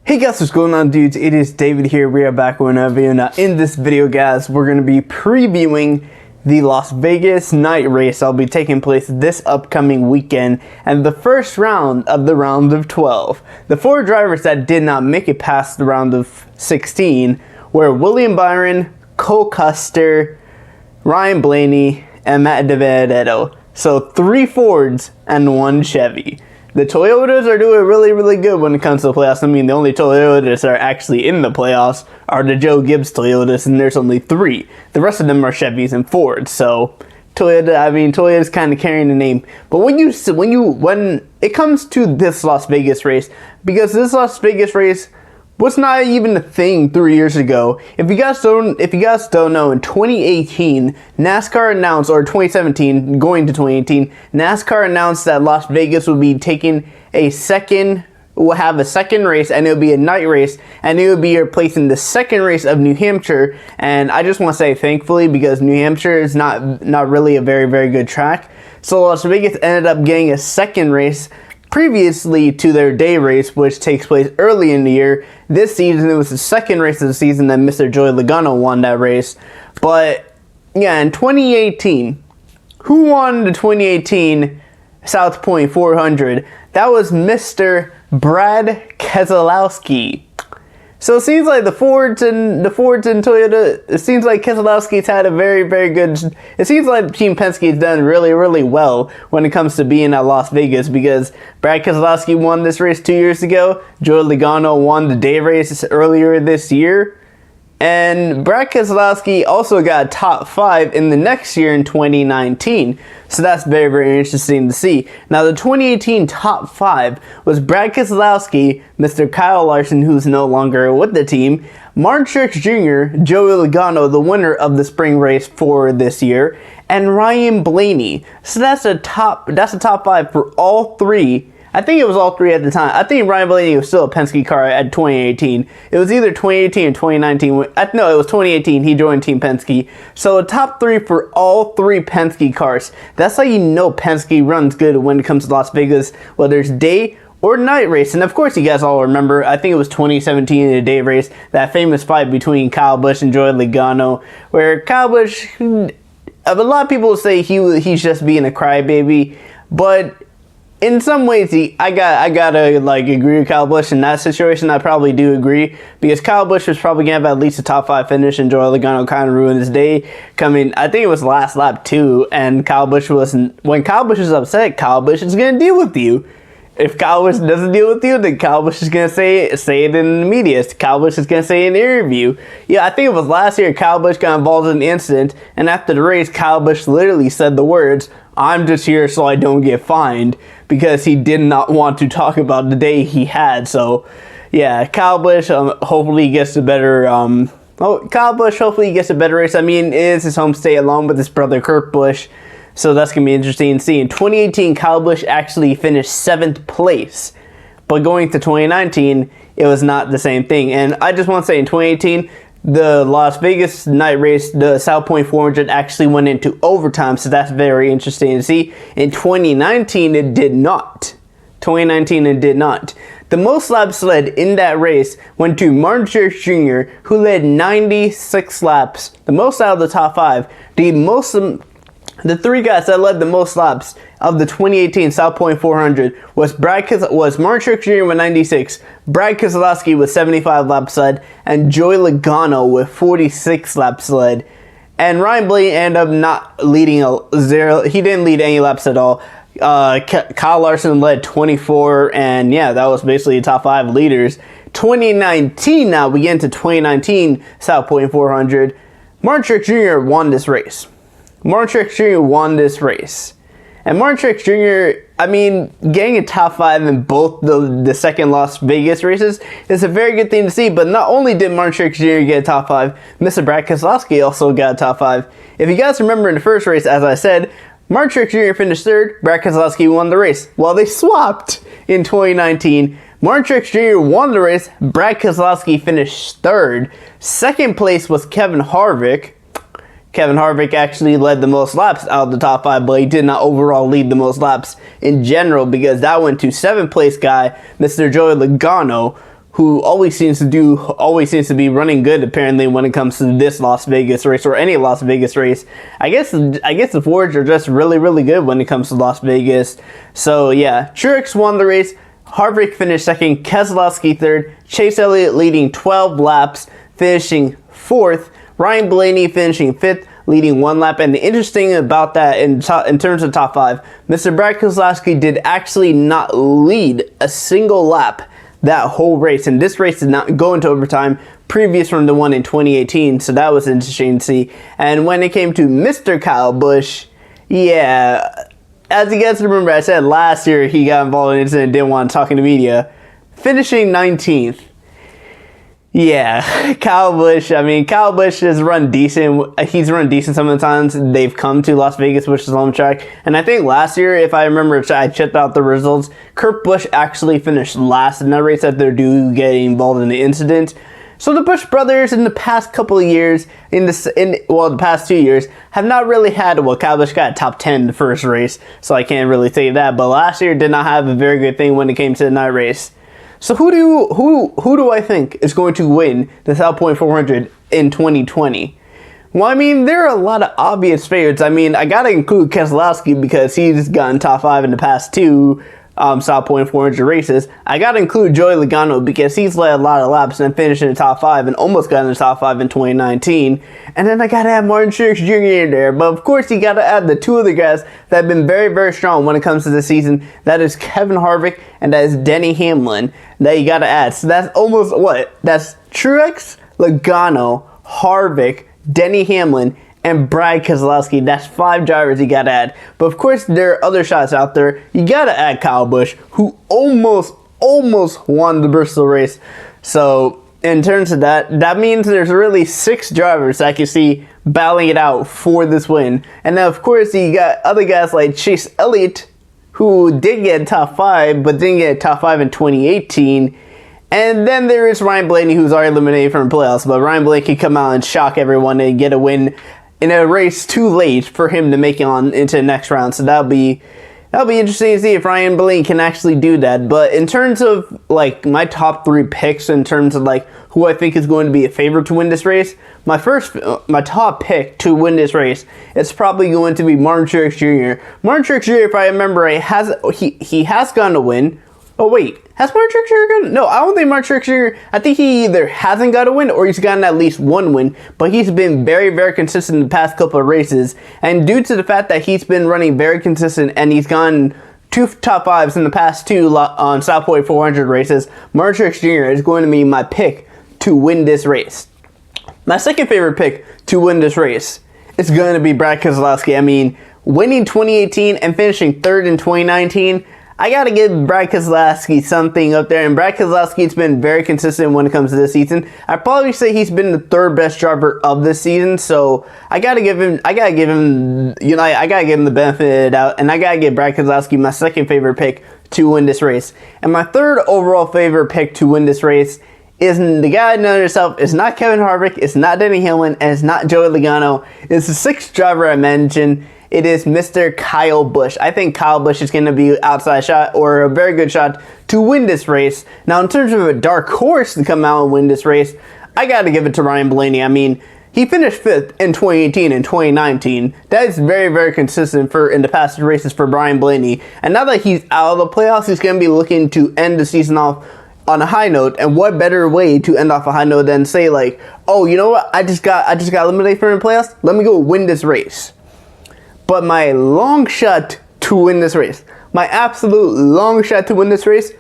Hey guys, what's going on, dudes? It is David here. We are back with another video. Now in this video, guys, we're going to be previewing the Las Vegas night race that'll be taking place this upcoming weekend and the first round of the round of 12. The four drivers that did not make it past the round of 16 were William Byron, Cole Custer, Ryan Blaney, and Matt DiBenedetto. So 3 Fords and 1 Chevy. The Toyotas are doing really good when it comes to the playoffs. I mean, the only Toyotas that are actually in the playoffs are the Joe Gibbs Toyotas, and there's only 3. The rest of them are Chevys and Fords. So Toyota's kind of carrying the name. But when it comes to this Las Vegas race, because this Las Vegas race was not even a thing 3 years ago. If you guys don't know, in 2018, NASCAR announced, or 2017, going to 2018, NASCAR announced that Las Vegas would be taking will have a second race, and it'll be a night race, and it will be replacing the second race of New Hampshire. And I just want to say thankfully, because New Hampshire is not really a very good track. So Las Vegas ended up getting a second race previously to their day race, which takes place early in the year. This season, it was the second race of the season that Mr. Joey Logano won that race. But yeah, in 2018, who won the 2018 South Point 400? That was Mr. Brad Keselowski. So it seems like the Fords and Toyota, it seems like Keselowski's had a very good, it seems like Team Penske's done really well when it comes to being at Las Vegas, because Brad Keselowski won this race 2 years ago, Joey Logano won the day race earlier this year, and Brad Keselowski also got top 5 in the next year in 2019. So that's very interesting to see. Now the 2018 top 5 was Brad Keselowski, Mr. Kyle Larson, who's no longer with the team, Martin Truex Jr., Joey Logano, the winner of the spring race for this year, and Ryan Blaney. So that's a top 5 for all 3. I think it was all 3 at the time. I think Ryan Blaney was still a Penske car at 2018. It was either 2018 or 2019. No, it was 2018. He joined Team Penske. So a top 3 for all 3 Penske cars. That's how you know Penske runs good when it comes to Las Vegas, whether it's day or night race. And of course, you guys all remember, I think it was 2017 in the day race, that famous fight between Kyle Busch and Joey Logano, where Kyle Busch, a lot of people say he's just being a crybaby, but in some ways, I gotta agree with Kyle Busch in that situation. I probably do agree, because Kyle Busch was probably gonna have at least a top 5 finish, and Joey Logano kind of ruined his day. I think it was last lap too, and when Kyle Busch is upset, Kyle Busch is gonna deal with you. If Kyle Busch doesn't deal with you, then Kyle Busch is going to say it in the media. Kyle Busch is going to say it in the interview. Yeah, I think it was last year Kyle Busch got involved in an incident, and after the race, Kyle Busch literally said the words, "I'm just here so I don't get fined," because he did not want to talk about the day he had. So, yeah, Kyle Busch hopefully gets a better race. I mean, it is his home state along with his brother Kurt Busch. So that's going to be interesting to see. In 2018, Kyle Busch actually finished 7th place. But going to 2019, it was not the same thing. And I just want to say, in 2018, the Las Vegas night race, the South Point 400, actually went into overtime. So that's very interesting to see. In 2019, it did not. The most laps led in that race went to Martin Truex Jr., who led 96 laps. The most out of the top 5. The 3 guys that led the most laps of the 2018 South Point 400 was Martin Truex Jr. with 96, Brad Keselowski with 75 laps led, and Joey Logano with 46 laps led. And Ryan Blaney ended up not leading he didn't lead any laps at all. Kyle Larson led 24, and yeah, that was basically the top 5 leaders. 2019, now we get into 2019 South Point 400. Martin Truex Jr. won this race. And Martin Truex Jr., I mean, getting a top 5 in both the second Las Vegas races is a very good thing to see. But not only did Martin Truex Jr. get a top 5, Mr. Brad Keselowski also got a top 5. If you guys remember in the first race, as I said, Martin Truex Jr. finished 3rd, Brad Keselowski won the race. Well, they swapped in 2019. Martin Truex Jr. won the race, Brad Keselowski finished 3rd. 2nd place was Kevin Harvick. Kevin Harvick actually led the most laps out of the top 5, but he did not overall lead the most laps in general, because that went to 7th place guy, Mr. Joey Logano, who always seems to be running good apparently when it comes to this Las Vegas race or any Las Vegas race. I guess the Fords are just really good when it comes to Las Vegas. So yeah, Truex won the race. Harvick finished second, Keselowski third, Chase Elliott leading 12 laps, finishing fourth, Ryan Blaney finishing fifth, leading 1 lap. And the interesting about that in terms of top 5, Mr. Brad Keselowski did actually not lead a single lap that whole race, and this race did not go into overtime, previous from the one in 2018, so that was interesting to see. And when it came to Mr. Kyle Busch, yeah, as you guys remember, I said last year he got involved in an incident and didn't want to talk to the media, finishing 19th. Yeah, Kyle Busch, I mean, Kyle Busch has run decent. He's run decent some of the times they've come to Las Vegas, which is home track. And I think last year, if I remember, I checked out the results, Kurt Busch actually finished last in that race after due getting involved in the incident. So the Busch brothers in the past couple of years, the past 2 years, have not really had, well, Kyle Busch got top 10 in the first race, so I can't really say that. But last year did not have a very good thing when it came to the night race. So who do I think is going to win the South Point 400 in 2020? Well, I mean, there are a lot of obvious favorites. I mean, I gotta include Keselowski because he's gotten top 5 in the past 2 South Point 400 races. I gotta include Joey Logano because he's led a lot of laps and finished in the top 5 and almost got in the top 5 in 2019. And then I gotta add Martin Truex Jr. in there. But of course, you gotta add the 2 other guys that have been very strong when it comes to this season. That is Kevin Harvick and that is Denny Hamlin that you gotta add. So that's almost what? That's Truex, Logano, Harvick, Denny Hamlin, and Brad Keselowski. That's 5 drivers you gotta add. But of course, there are other shots out there. You gotta add Kyle Busch, who almost won the Bristol race. So in terms of that, that means there's really 6 drivers I can see battling it out for this win. And then of course, you got other guys like Chase Elliott, who did get top 5, but didn't get top 5 in 2018. And then there is Ryan Blaney, who's already eliminated from the playoffs. But Ryan Blaney can come out and shock everyone and get a win in a race too late for him to make it on into the next round. So that'll be interesting to see if Ryan Blaney can actually do that. But in terms of like my top 3 picks, in terms of like who I think is going to be a favorite to win this race, my top pick to win this race is probably going to be Martin Truex Jr. Martin Truex Jr., if I remember right, he has gotten a win. Oh wait, has Martin Truex Jr. gotten? No, I don't think Martin Truex Jr. I think he either hasn't got a win or he's gotten at least 1 win. But he's been very consistent in the past couple of races, and due to the fact that he's been running very consistent and he's gotten 2 top 5s in the past 2 on South Point 400 races, Martin Truex Jr. is going to be my pick to win this race. My second favorite pick to win this race is going to be Brad Keselowski. I mean, winning 2018 and finishing 3rd in 2019, I gotta give Brad Keselowski something up there, and Brad Keselowski's been very consistent when it comes to this season. I'd probably say he's been the 3rd best driver of this season, so I gotta give him the benefit of the doubt, and I gotta give Brad Keselowski my second favorite pick to win this race. And my 3rd overall favorite pick to win this race is the guy I know yourself. It's not Kevin Harvick, it's not Denny Hamlin, and it's not Joey Logano. It's the 6th driver I mentioned. It is Mr. Kyle Busch. I think Kyle Busch is going to be outside shot or a very good shot to win this race. Now, in terms of a dark horse to come out and win this race, I got to give it to Ryan Blaney. I mean, he finished 5th in 2018 and 2019. That is very consistent in the past races for Ryan Blaney. And now that he's out of the playoffs, he's going to be looking to end the season off on a high note. And what better way to end off a high note than say like, oh, you know what? I just got eliminated from the playoffs. Let me go win this race. But my long shot to win this race, my absolute long shot to win this race,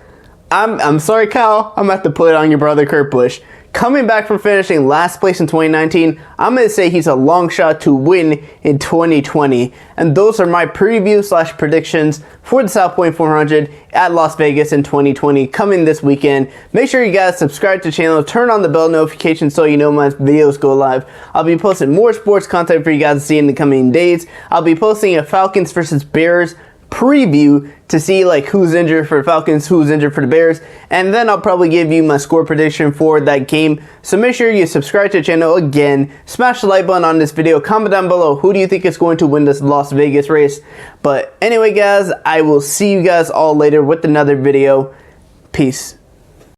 I'm sorry, Kyle, I'm going to have to put it on your brother, Kurt Busch. Coming back from finishing last place in 2019, I'm going to say he's a long shot to win in 2020. And those are my preview / predictions for the South Point 400 at Las Vegas in 2020 coming this weekend. Make sure you guys subscribe to the channel, turn on the bell notification so you know my videos go live. I'll be posting more sports content for you guys to see in the coming days. I'll be posting a Falcons versus Bears preview to see like who's injured for the Falcons, who's injured for the Bears, and then I'll probably give you my score prediction for that game. So make sure you subscribe to the channel again, smash the like button on this video, comment down below who do you think is going to win this Las Vegas race. But anyway guys, I will see you guys all later with another video. Peace.